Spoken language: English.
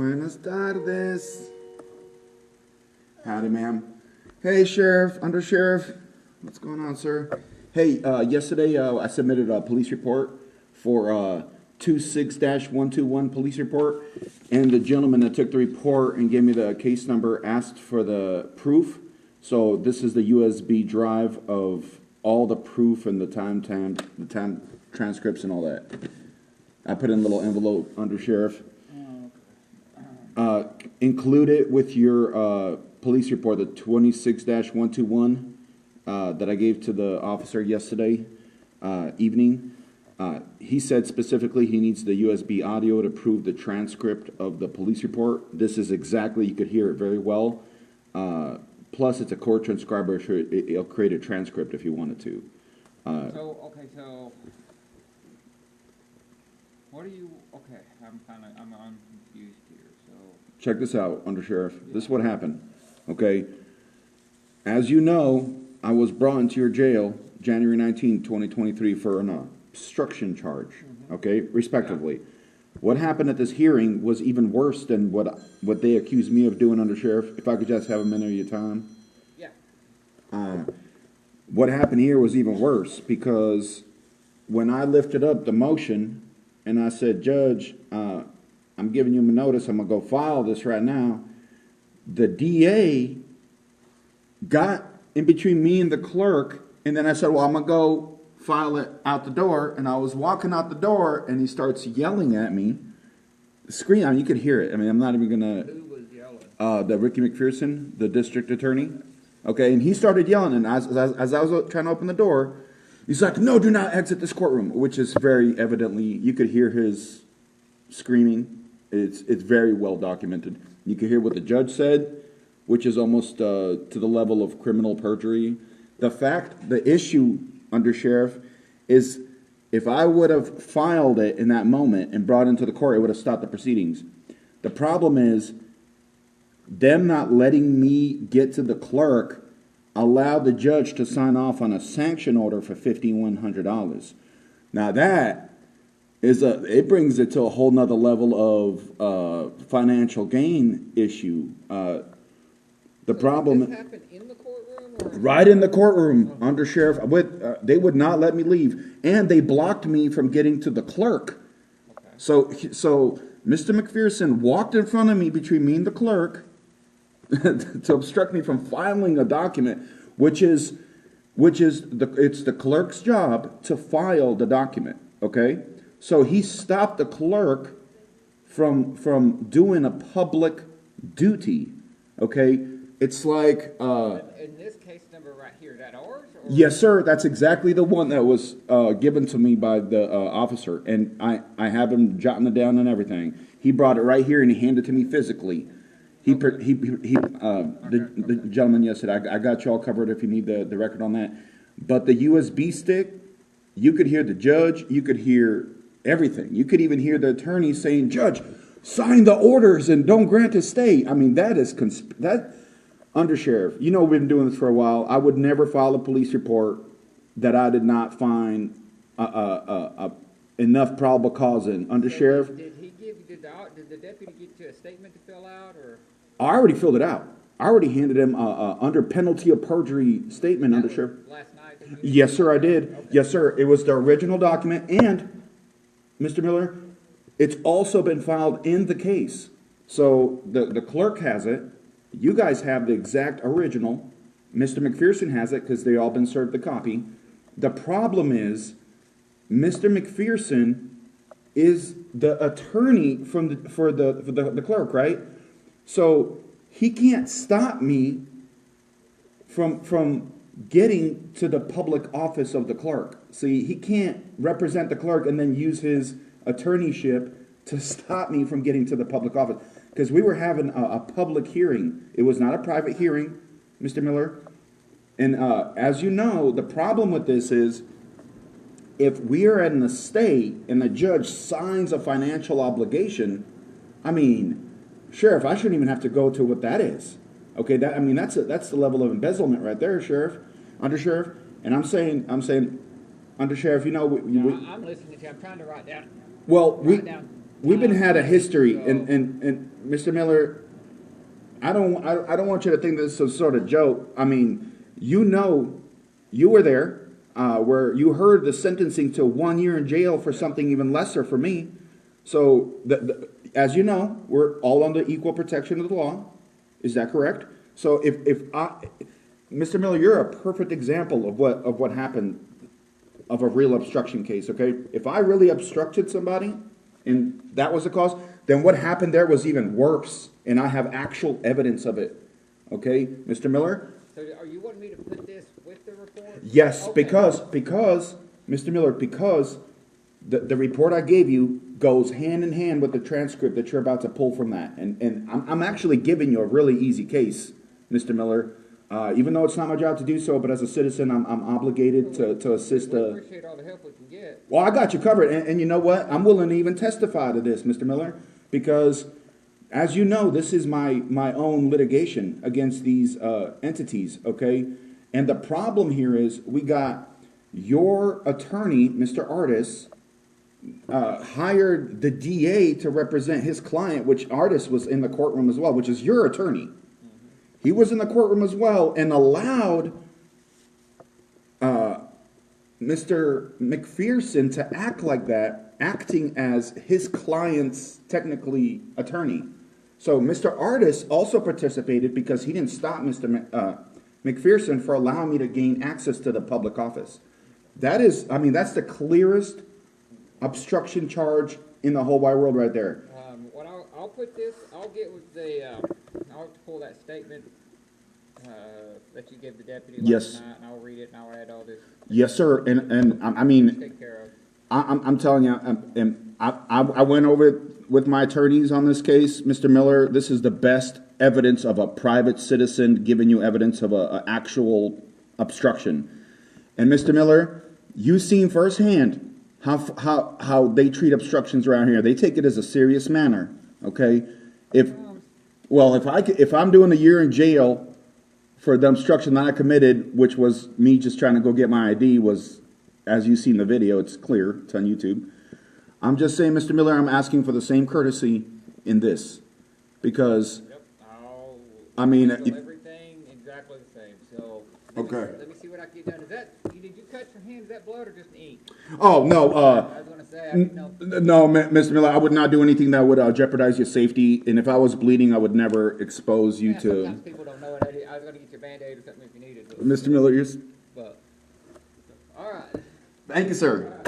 Buenas tardes. Howdy, ma'am. Hey, Sheriff, Undersheriff. What's going on, sir? Hey, yesterday I submitted a police report for 26-121 police report, and the gentleman that took the report and gave me the case number asked for the proof. So this is the USB drive of all the proof and the time transcripts and all that. I put in a little envelope, Undersheriff. Include it with your police report, the 26-121 that I gave to the officer yesterday evening. He said specifically he needs the USB audio to prove the transcript of the police report. This is exactly, you could hear it very well. Plus, it's a court transcriber, so it'll create a transcript if you wanted to. So what are you? Okay, I'm confused here. So check this out, Undersheriff. Yeah. This is what happened. Okay, as you know, I was brought into your jail January 19, 2023 for an obstruction charge. Mm-hmm. Okay, respectively. Yeah. What happened at this hearing was even worse than what they accused me of doing, Undersheriff. If I could just have a minute of your time. Yeah. What happened here was even worse because when I lifted up the motion and I said, Judge, I'm giving you a notice, I'm going to go file this right now, the DA got in between me and the clerk, and then I said, well, I'm going to go file it out the door, and I was walking out the door, and he starts yelling at me, screaming. I mean, you could hear it. I mean, I'm not even going to... Who was yelling? The Ricky McPherson, the district attorney. Okay, and he started yelling, and as I was trying to open the door, he's like, no, do not exit this courtroom, which is very evidently, you could hear his screaming. It's very well documented. You could hear what the judge said, which is almost to the level of criminal perjury. The issue, Undersheriff, is if I would have filed it in that moment and brought it into the court, it would have stopped the proceedings. The problem is them not letting me get to the clerk allowed the judge to sign off on a sanction order for $5,100. Now that is it brings it to a whole nother level of financial gain issue. The problem. Did this happen in the courtroom? Or? Right in the courtroom, Undersheriff. They would not let me leave, and they blocked me from getting to the clerk. Okay. So Mr. McPherson walked in front of me between me and the clerk to obstruct me from filing a document, which is it's the clerk's job to file the document. Okay, so he stopped the clerk from doing a public duty. Okay. It's like... in this case number right here, is that ours? Or? Yes, sir. That's exactly the one that was given to me by the officer. And I have him jotting it down and everything. He brought it right here and he handed it to me physically. The gentleman yesterday, I got you all covered if you need the record on that. But the USB stick, you could hear the judge. You could hear everything. You could even hear the attorney saying, Judge, sign the orders and don't grant a stay. I mean, that is... Undersheriff, you know we've been doing this for a while. I would never file a police report that I did not find enough probable cause in. Undersheriff. Did the deputy get you a statement to fill out, or? I already filled it out. I already handed him under penalty of perjury statement, Undersheriff. Last night? Yes, sir, I did. Okay. Yes, sir. It was the original document, and Mr. Miller, it's also been filed in the case. So the clerk has it. You guys have the exact original. Mr. McPherson has it because they all been served the copy. The problem is Mr. McPherson is the attorney for the clerk, right? So he can't stop me from getting to the public office of the clerk. See, he can't represent the clerk and then use his attorneyship to stop me from getting to the public office. Because we were having a public hearing. It was not a private hearing, Mr. Miller. And as you know, the problem with this is if we are at an estate and the judge signs a financial obligation, I mean, Sheriff, I shouldn't even have to go to what that is. Okay, that's the level of embezzlement right there, Sheriff, Undersheriff. And I'm saying, Undersheriff, you know, I'm listening to you. I'm trying to write down. Well, we've been had a history, and Mr. Miller, I don't want you to think this is some sort of joke. I mean, you know, you were there, where you heard the sentencing to 1 year in jail for something even lesser for me. So, as you know, we're all under equal protection of the law. Is that correct? So, Mr. Miller, you're a perfect example of what happened of a real obstruction case. Okay, if I really obstructed somebody, and that was the cause, then what happened there was even worse, and I have actual evidence of it. Okay, Mr. Miller? So are you wanting me to put this with the report? Yes, Okay. because, Mr. Miller, because the report I gave you goes hand in hand with the transcript that you're about to pull from that. And I'm actually giving you a really easy case, Mr. Miller, even though it's not my job to do so, but as a citizen, I'm obligated to assist. We appreciate all the help we can get. Well, I got you covered, and you know what? I'm willing to even testify to this, Mr. Miller, because, as you know, this is my own litigation against these entities, okay? And the problem here is we got your attorney, Mr. Artis, hired the DA to represent his client, which Artis was in the courtroom as well, which is your attorney. He was in the courtroom as well and allowed Mr. McPherson to act like that, acting as his client's technically attorney. So Mr. Artis also participated because he didn't stop Mr. McPherson for allowing me to gain access to the public office. That is, I mean, that's the clearest obstruction charge in the whole wide world right there. Well, I'll put this, I'll get with the, I'll have to pull that statement that you gave the deputy Yes. last night, and I'll read it, and I'll add all this. Yes, sir. And I mean, Take care of. I'm telling you, I went over it with my attorneys on this case, Mr. Miller. This is the best evidence of a private citizen giving you evidence of a actual obstruction. And Mr. Miller, you've seen firsthand how they treat obstructions around here. They take it as a serious manner. Okay, if I'm doing a year in jail for the obstruction that I committed, which was me just trying to go get my ID, was, as you see in the video, it's clear, it's on YouTube. I'm just saying, Mr. Miller, I'm asking for the same courtesy in this, because, Yep, I mean, handle everything exactly the same. So Okay. Let me see what I can get done. Is that, did you cut your hand? Is that blood or just ink? oh no, I was gonna say, I didn't know. no, Mr. Miller, I would not do anything that would jeopardize your safety, and if I was bleeding, I would never expose you Yeah, to. sometimes people don't know it. I was gonna get you a Band-Aid or something if you needed it. Mr. Miller, But all right. thank you, sir.